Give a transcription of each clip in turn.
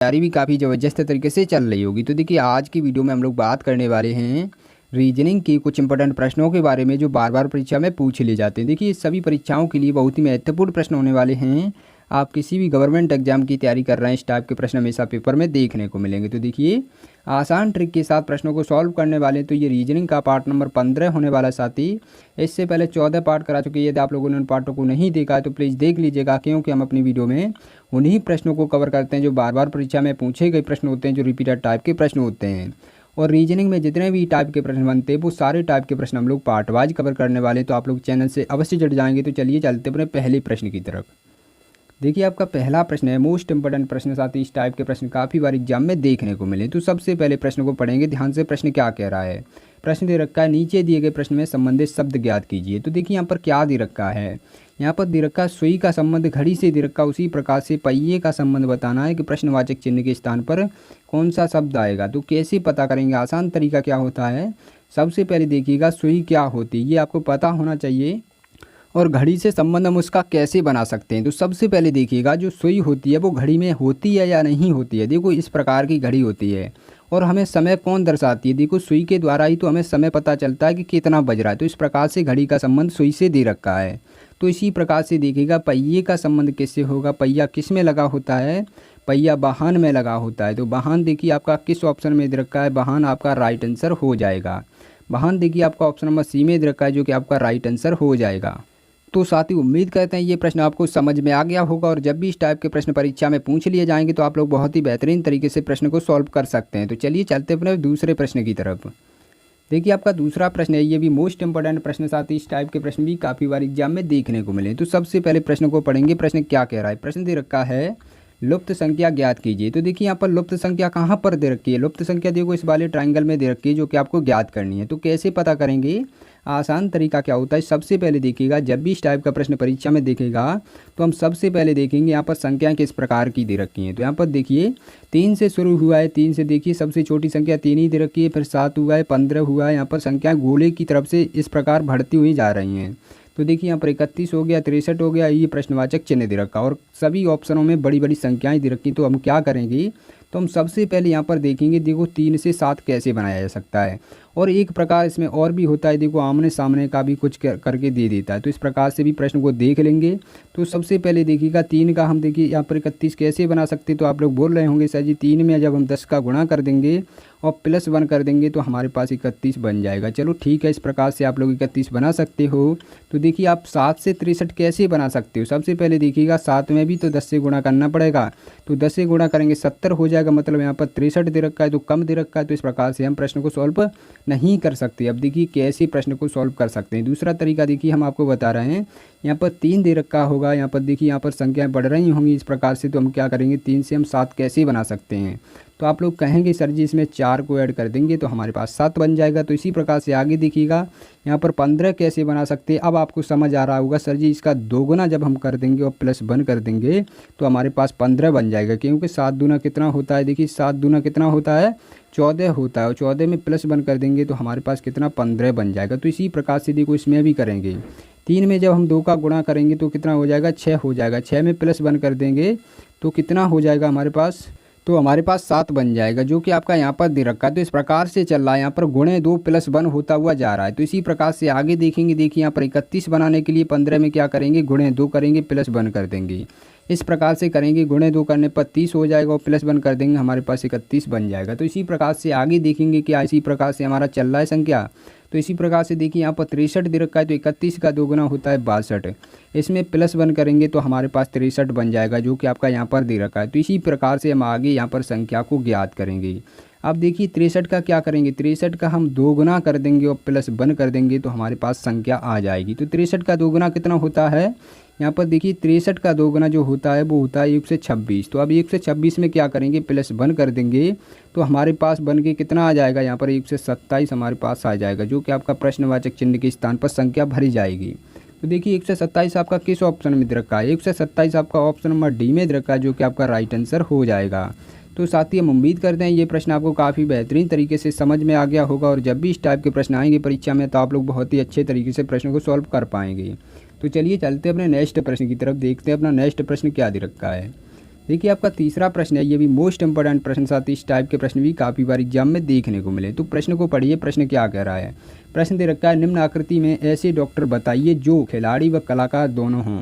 तैयारी भी काफ़ी ज़बरदस्त तरीके से चल रही होगी। तो देखिए आज की वीडियो में हम लोग बात करने वाले हैं रीजनिंग के कुछ इंपॉर्टेंट प्रश्नों के बारे में जो बार बार परीक्षा में पूछ लिए जाते हैं। देखिए सभी परीक्षाओं के लिए बहुत ही महत्वपूर्ण प्रश्न होने वाले हैं। आप किसी भी गवर्नमेंट एग्जाम की तैयारी कर रहे हैं, इस टाइप के प्रश्न हमेशा पेपर में देखने को मिलेंगे। तो देखिए आसान ट्रिक के साथ प्रश्नों को सॉल्व करने वाले तो ये रीजनिंग का पार्ट नंबर 15 होने वाला साथी। इससे पहले 14 पार्ट करा चुके हैं। यदि आप लोगों ने उन पार्टों को नहीं देखा है तो प्लीज़ देख लीजिएगा, क्योंकि हम अपनी वीडियो में उन्हीं प्रश्नों को कवर करते हैं जो बार बार परीक्षा में पूछे गए प्रश्न होते हैं, जो रिपीटेड टाइप के प्रश्न होते हैं। और रीजनिंग में जितने भी टाइप के प्रश्न बनते हैं वो सारे टाइप के प्रश्न हम लोग पार्ट वाइज कवर करने वाले। तो आप लोग चैनल से अवश्य जुड़ जाएंगे। तो चलिए चलते अपने पहले प्रश्न की तरफ। देखिए आपका पहला प्रश्न है मोस्ट इंपोर्टेंट प्रश्न, साथ ही इस टाइप के प्रश्न काफ़ी बार एग्जाम में देखने को मिले। तो सबसे पहले प्रश्न को पढ़ेंगे ध्यान से। प्रश्न क्या कह रहा है? प्रश्न दे रखा है नीचे दिए गए प्रश्न में संबंधित शब्द ज्ञात कीजिए। तो देखिए यहाँ पर क्या दे रखा है, यहाँ पर दे रखा सुई का संबंध घड़ी से दे रखा, उसी प्रकार से पहिए का संबंध बताना है कि प्रश्नवाचक चिन्ह के स्थान पर कौन सा शब्द आएगा। तो कैसे पता करेंगे? आसान तरीका क्या होता है, सबसे पहले देखिएगा सुई क्या होती है ये आपको पता होना चाहिए, और घड़ी से संबंध हम उसका कैसे बना सकते हैं। तो सबसे पहले देखिएगा जो सुई होती है वो घड़ी में होती है या नहीं होती है। देखो इस प्रकार की घड़ी होती है और हमें समय कौन दर्शाती है? देखो सुई के द्वारा ही तो हमें समय पता चलता है कि कितना बज रहा है। तो इस प्रकार से घड़ी का संबंध सुई से दे रखा है। तो इसी प्रकार से देखिएगा पहिए का संबंध किससे होगा? पहिया किस में लगा होता है? पहिया वाहन में लगा होता है। तो वाहन देखिए आपका किस ऑप्शन में दे रखा है? वाहन आपका राइट आंसर हो जाएगा। वाहन देखिए आपका ऑप्शन नंबर सी में दे रखा है, जो कि आपका राइट आंसर हो जाएगा। तो साथ ही उम्मीद करते हैं ये प्रश्न आपको समझ में आ गया होगा, और जब भी इस टाइप के प्रश्न परीक्षा में पूछ लिए जाएंगे तो आप लोग बहुत ही बेहतरीन तरीके से प्रश्न को सॉल्व कर सकते हैं। तो चलिए चलते अपने दूसरे प्रश्न की तरफ। देखिए आपका दूसरा प्रश्न है, ये भी मोस्ट इंपोर्टेंट प्रश्न, साथ ही इस टाइप के प्रश्न भी काफ़ी बार एग्जाम में देखने को मिले। तो सबसे पहले प्रश्न को पढ़ेंगे। प्रश्न क्या कह रहा है? प्रश्न दे रखा है लुप्त संख्या ज्ञात कीजिए। तो देखिए यहाँ पर लुप्त संख्या कहाँ पर दे रखी है? लुप्त संख्या देखो इस वाले ट्राइंगल में दे रखी है, जो कि आपको ज्ञात करनी है। तो कैसे पता करेंगे? आसान तरीका क्या होता है, सबसे पहले देखिएगा जब भी इस टाइप का प्रश्न परीक्षा में देखेगा तो हम सबसे पहले देखेंगे यहाँ पर संख्याएं किस प्रकार की दे रखी हैं। तो यहाँ पर देखिए 3 से शुरू हुआ है, 3 से देखिए सबसे छोटी संख्या 3 ही दे रखी है, फिर 7 हुआ है, 15 हुआ है। यहाँ पर संख्याएं गोले की तरफ से इस प्रकार बढ़ती हुई जा रही हैं। तो देखिए यहाँ पर 31 हो गया, 63 हो गया, ये प्रश्नवाचक चिन्ह दे रखा, और सभी ऑप्शनों में बड़ी बड़ी संख्याएं दे रखी। तो हम क्या करेंगे, तो हम सबसे पहले यहाँ पर देखेंगे देखो 3 से 7 कैसे बनाया जा सकता है। और एक प्रकार इसमें और भी होता है, देखो आमने सामने का भी कुछ करके दे देता है। तो इस प्रकार से भी प्रश्न को देख लेंगे। तो सबसे पहले देखिएगा 3 का हम देखिए यहाँ पर 31 कैसे बना सकते। तो आप लोग बोल रहे होंगे सर जी 3 में जब हम 10 का गुणा कर देंगे और +1 कर देंगे तो हमारे पास 31 बन जाएगा। चलो ठीक है, इस प्रकार से आप लोग 31 बना सकते हो। तो देखिए आप 7 से 63 कैसे बना सकते हो? सबसे पहले देखिएगा 7 में भी तो 10 से गुणा करना पड़ेगा। तो 10 से गुणा करेंगे 70 हो जाएगा, मतलब यहाँ पर 63 दे रखा है तो कम दे रखा है। तो इस प्रकार से हम प्रश्न को सॉल्व नहीं कर सकते। अब देखिए कैसे प्रश्न को सॉल्व कर सकते हैं। दूसरा तरीका देखिए हम आपको बता रहे हैं, यहाँ पर 3 दे रखा होगा, यहाँ पर देखिए यहाँ पर संख्याएं बढ़ रही होंगी इस प्रकार से। तो हम क्या करेंगे, 3 से हम 7 कैसे बना सकते हैं? तो आप लोग कहेंगे सर जी इसमें 4 को ऐड कर देंगे तो हमारे पास 7 बन जाएगा। तो इसी प्रकार से आगे देखिएगा यहाँ पर 15 कैसे बना सकते हैं। अब आपको समझ आ रहा होगा सर जी इसका 2 गुना जब हम कर देंगे और +1 कर देंगे तो हमारे पास 15 बन जाएगा, क्योंकि 7 दूना कितना होता है? देखिए 7 दूना कितना होता है? 14 होता है, और 14 में +1 कर देंगे तो हमारे पास कितना? 15 बन जाएगा। तो इसी प्रकार से देखो इसमें भी करेंगे। 3 में जब हम 2 का गुणा करेंगे तो कितना हो जाएगा? 6 हो जाएगा। 6 में +1 कर देंगे तो कितना हो जाएगा हमारे पास? तो हमारे पास 7 बन जाएगा, जो कि आपका यहाँ पर दे रखा है। तो इस प्रकार से चल रहा है, यहाँ पर गुणे 2 +1 होता हुआ जा रहा है। तो इसी प्रकार से आगे देखेंगे। देखिए यहाँ पर 31 बनाने के लिए 15 में क्या करेंगे? गुणे 2 करेंगे, +1 कर देंगे। इस प्रकार से करेंगे, गुणे 2 करने पर 30 हो जाएगा और +1 कर देंगे, हमारे पास 31 बन जाएगा। तो इसी प्रकार से आगे देखेंगे कि इसी प्रकार से हमारा चल रहा है संख्या। तो इसी प्रकार से देखिए यहाँ पर 63 दे रखा है, तो 31 का 2 गुना होता है 62। इसमें +1 करेंगे तो हमारे पास 63 बन जाएगा, जो कि आपका यहाँ पर दे रखा है। तो इसी प्रकार से हम आगे यहाँ पर संख्या को ज्ञात करेंगे। अब देखिए 63 का क्या करेंगे? 63 का हम 2 गुना कर देंगे और +1 कर देंगे तो हमारे पास संख्या आ जाएगी। तो 63 का 2 गुना कितना होता है? यहाँ पर देखिए 63 का 2 गुना जो होता है वो होता है 126। तो अब 126 में क्या करेंगे? +1 कर देंगे तो हमारे पास बन के कितना आ जाएगा? यहाँ पर 127 हमारे पास आ जाएगा, जो कि आपका प्रश्नवाचक चिन्ह के स्थान पर संख्या भरी जाएगी। तो देखिए 127 आपका किस ऑप्शन में दे रखा है? 127 आपका ऑप्शन नंबर डी में दे रखा है, जो कि आपका राइट आंसर हो जाएगा। तो साथ ही हम उम्मीद करते हैं ये प्रश्न आपको काफ़ी बेहतरीन तरीके से समझ में आ गया होगा, और जब भी इस टाइप के प्रश्न आएंगे परीक्षा में तो आप लोग बहुत ही अच्छे तरीके से प्रश्नों को सॉल्व कर पाएंगे। तो चलिए चलते अपने नेक्स्ट प्रश्न की तरफ, देखते हैं अपना नेक्स्ट प्रश्न क्या दे रखा है। देखिए आपका तीसरा प्रश्न है, ये भी मोस्ट इंपॉर्टेंट प्रश्न, साथ ही इस टाइप के प्रश्न भी काफ़ी बार एग्जाम में देखने को मिले। तो प्रश्न को पढ़िए, प्रश्न क्या कह रहा है। प्रश्न दे रखा है, निम्न आकृति में ऐसे डॉक्टर बताइए जो खिलाड़ी व कलाकार दोनों हों।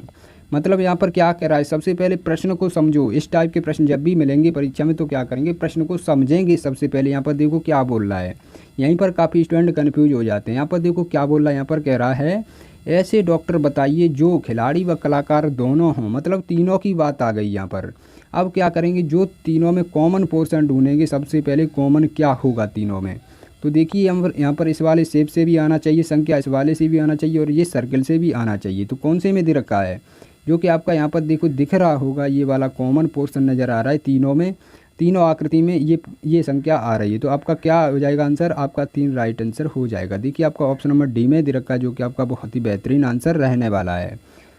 मतलब यहाँ पर क्या कह रहा है, सबसे पहले प्रश्न को समझो। इस टाइप के प्रश्न जब भी मिलेंगे परीक्षा में तो क्या करेंगे, प्रश्न को समझेंगे सबसे पहले। यहाँ पर देखो क्या बोल रहा है, यहीं पर काफ़ी स्टूडेंट कन्फ्यूज हो जाते हैं। यहाँ पर देखो क्या बोल रहा है, यहाँ पर कह रहा है ऐसे डॉक्टर बताइए जो खिलाड़ी व कलाकार दोनों हों। मतलब तीनों की बात आ गई यहाँ पर। अब क्या करेंगे, जो तीनों में कॉमन पोर्शन ढूंढेंगे। सबसे पहले कॉमन क्या होगा तीनों में, तो देखिए यहाँ पर इस वाले शेप से भी आना चाहिए संख्या, इस वाले से भी आना चाहिए और ये सर्कल से भी आना चाहिए। तो कौन से में दे रखा है, जो कि आपका यहाँ पर देखो दिख रहा होगा, ये वाला कॉमन पोर्शन नज़र आ रहा है तीनों में, तीनों आकृति में ये संख्या आ रही है। तो आपका क्या हो जाएगा आंसर, आपका 3 राइट आंसर हो जाएगा। देखिए आपका ऑप्शन नंबर डी में दे रखा है, जो कि आपका बहुत ही बेहतरीन आंसर रहने वाला है।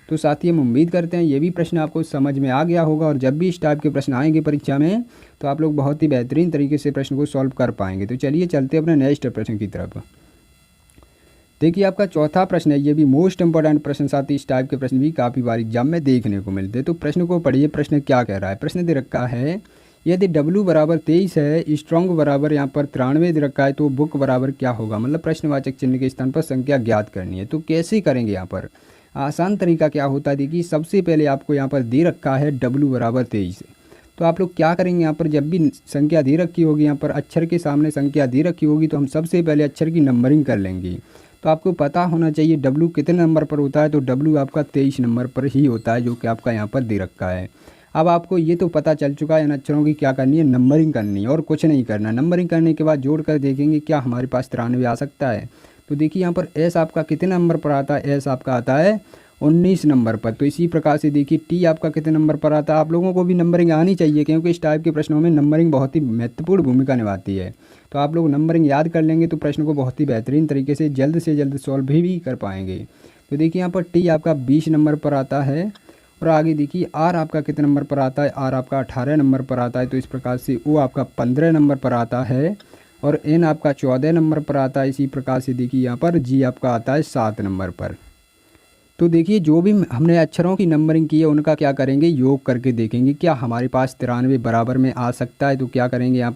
तो साथी हम उम्मीद करते हैं ये भी प्रश्न आपको समझ में आ गया होगा, और जब भी इस टाइप के प्रश्न आएंगे परीक्षा में तो आप लोग बहुत ही बेहतरीन तरीके से प्रश्न को सॉल्व कर पाएंगे। तो चलिए चलते अपने नेक्स्ट प्रश्न की तरफ। देखिए आपका चौथा प्रश्न है, ये भी मोस्ट इंपॉर्टेंट प्रश्न, साथ ही इस टाइप के प्रश्न भी काफ़ी बार एग्जाम में देखने को मिलते हैं। तो प्रश्न को पढ़िए, प्रश्न क्या कह रहा है। प्रश्न दे रखा है, यदि W बराबर 23 है, स्ट्रॉन्ग बराबर यहाँ पर 93 दे रखा है, तो बुक बराबर क्या होगा। मतलब प्रश्नवाचक चिन्ह के स्थान पर संख्या ज्ञात करनी है। तो कैसे करेंगे, यहाँ पर आसान तरीका क्या होता है। देखिए सबसे पहले आपको यहाँ पर दे रखा है W बराबर 23, तो आप लोग क्या करेंगे, यहाँ पर जब भी संख्या दे रखी होगी, यहाँ पर अक्षर के सामने संख्या दे रखी होगी, तो हम सबसे पहले अक्षर की नंबरिंग कर लेंगे। तो आपको पता होना चाहिए W कितने नंबर पर होता है, तो W आपका 23 नंबर पर ही होता है, जो कि आपका यहाँ पर दे रखा है। अब आपको ये तो पता चल चुका है इन अक्षरों की क्या करनी है, नंबरिंग करनी है और कुछ नहीं करना। नंबरिंग करने के बाद जोड़ कर देखेंगे क्या हमारे पास 93 आ सकता है। तो देखिए यहाँ पर एस आपका कितने नंबर पर आता है, एस आपका आता है 19 नंबर पर। तो इसी प्रकार से देखिए टी आपका कितने नंबर पर आता है। आप लोगों को भी नंबरिंग आनी चाहिए, क्योंकि इस टाइप के प्रश्नों में नंबरिंग बहुत ही महत्वपूर्ण भूमिका निभाती है। तो आप लोग नंबरिंग याद कर लेंगे तो प्रश्न को बहुत ही बेहतरीन तरीके से जल्द सॉल्व भी कर पाएंगे। तो देखिए यहाँ पर टी आपका 20 नंबर पर आता है, और आगे देखिए आर आपका कितने नंबर पर आता है, आर आपका 18 नंबर पर आता है। तो इस प्रकार से ओ आपका 15 नंबर पर आता है, और एन आपका 14 नंबर पर आता है। इसी प्रकार से देखिए यहाँ पर जी आपका आता है 7 नंबर पर। तो देखिए जो भी हमने अक्षरों की नंबरिंग की है उनका क्या करेंगे, योग करके देखेंगे क्या हमारे पास 93 बराबर में आ सकता है। तो क्या करेंगे, यहाँ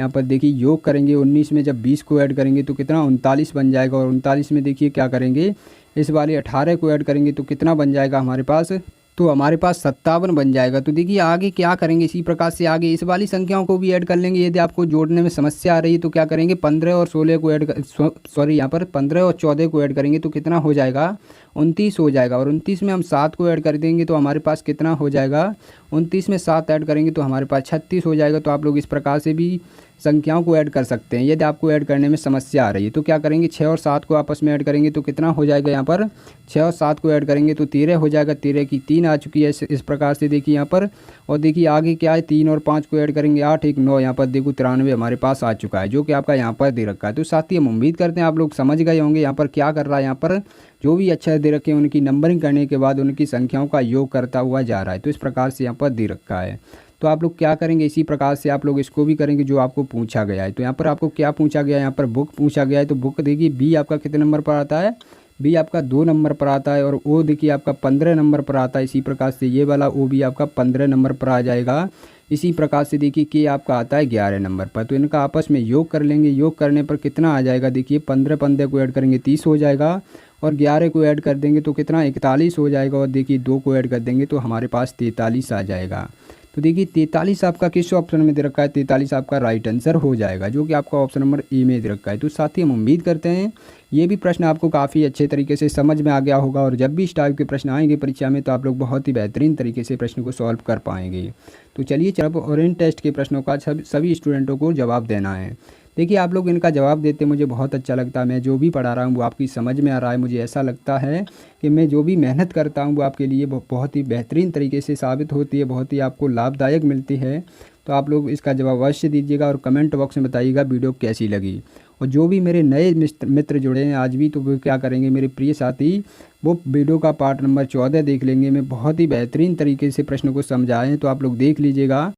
पर देखिए योग करेंगे। 19 में जब 20 को ऐड करेंगे तो कितना 39 बन जाएगा, और 39 में देखिए क्या करेंगे, इस वाले 18 को ऐड करेंगे तो कितना बन जाएगा हमारे पास, तो हमारे पास 57 बन जाएगा। तो देखिए आगे क्या करेंगे, इसी प्रकार से आगे इस वाली संख्याओं को भी ऐड कर लेंगे। यदि आपको जोड़ने में समस्या आ रही है तो क्या करेंगे, 15 और 16 को ऐड सॉरी यहाँ पर 15 और 14 को ऐड करेंगे तो कितना हो जाएगा, 29 हो जाएगा। और 29 में हम 7 को ऐड कर देंगे तो हमारे पास कितना हो जाएगा, 29 में 7 ऐड करेंगे तो हमारे पास 36 हो जाएगा। तो आप लोग इस प्रकार से भी संख्याओं को ऐड कर सकते हैं। यदि आपको ऐड करने में समस्या आ रही है तो क्या करेंगे, 6 और 7 को आपस में ऐड करेंगे तो कितना हो जाएगा, यहाँ पर 6 और 7 को ऐड करेंगे तो 13 हो जाएगा। 13 की 3 आ चुकी है इस प्रकार से देखिए यहाँ पर। और देखिए आगे क्या है, 3 और 5 को ऐड करेंगे 8 1 9, यहाँ पर देखो 93 हमारे पास आ चुका है, जो कि आपका यहाँ पर दे रखा है। तो साथ ही हम उम्मीद करते हैं आप लोग समझ गए होंगे यहाँ पर क्या कर रहा है। यहाँ पर जो भी अक्षर दे रखे हैं उनकी नंबरिंग करने के बाद उनकी संख्याओं का योग करता हुआ जा रहा है। तो इस प्रकार से यहाँ पर दे रखा है। तो आप लोग क्या करेंगे, इसी प्रकार से आप लोग इसको भी करेंगे जो आपको पूछा गया है। तो यहाँ पर आपको क्या पूछा गया है, यहाँ पर बुक पूछा गया है। तो बुक देखिए बी आपका कितने नंबर पर आता है, बी आपका 2 नंबर पर आता है, और ओ देखिए आपका 15 नंबर पर आता है। इसी प्रकार से ये वाला ओ भी आपका 15 नंबर पर आ जाएगा। इसी प्रकार से देखिए के आपका आता है 11 नंबर पर। तो इनका आपस में योग कर लेंगे, योग करने पर कितना आ जाएगा, देखिए 15 को ऐड करेंगे 30 हो जाएगा, और 11 को ऐड कर देंगे तो कितना 41 हो जाएगा, और देखिए 2 को ऐड कर देंगे तो हमारे पास 43 आ जाएगा। तो देखिए 43 आपका किस ऑप्शन में दे रखा है, 43 आपका राइट आंसर हो जाएगा, जो कि आपका ऑप्शन नंबर ए में दे रखा है। तो साथ ही हम उम्मीद करते हैं ये भी प्रश्न आपको काफ़ी अच्छे तरीके से समझ में आ गया होगा, और जब भी इस टाइप के प्रश्न आएंगे परीक्षा में तो आप लोग बहुत ही बेहतरीन तरीके से प्रश्न को सॉल्व कर पाएंगे। तो चलिए अब ओरिएंट टेस्ट के प्रश्नों का सभी स्टूडेंटों को जवाब देना है। देखिए आप लोग इनका जवाब देते मुझे बहुत अच्छा लगता है। मैं जो भी पढ़ा रहा हूँ वो आपकी समझ में आ रहा है। मुझे ऐसा लगता है कि मैं जो भी मेहनत करता हूँ वो आपके लिए बहुत ही बेहतरीन तरीके से साबित होती है, बहुत ही आपको लाभदायक मिलती है। तो आप लोग इसका जवाब अवश्य दीजिएगा और कमेंट बॉक्स में बताइएगा वीडियो कैसी लगी। और जो भी मेरे नए मित्र जुड़े हैं आज भी, तो वो क्या करेंगे, मेरे प्रिय साथी वो वीडियो का पार्ट नंबर 14 देख लेंगे। मैं बहुत ही बेहतरीन तरीके से प्रश्न को समझाएं, तो आप लोग देख लीजिएगा।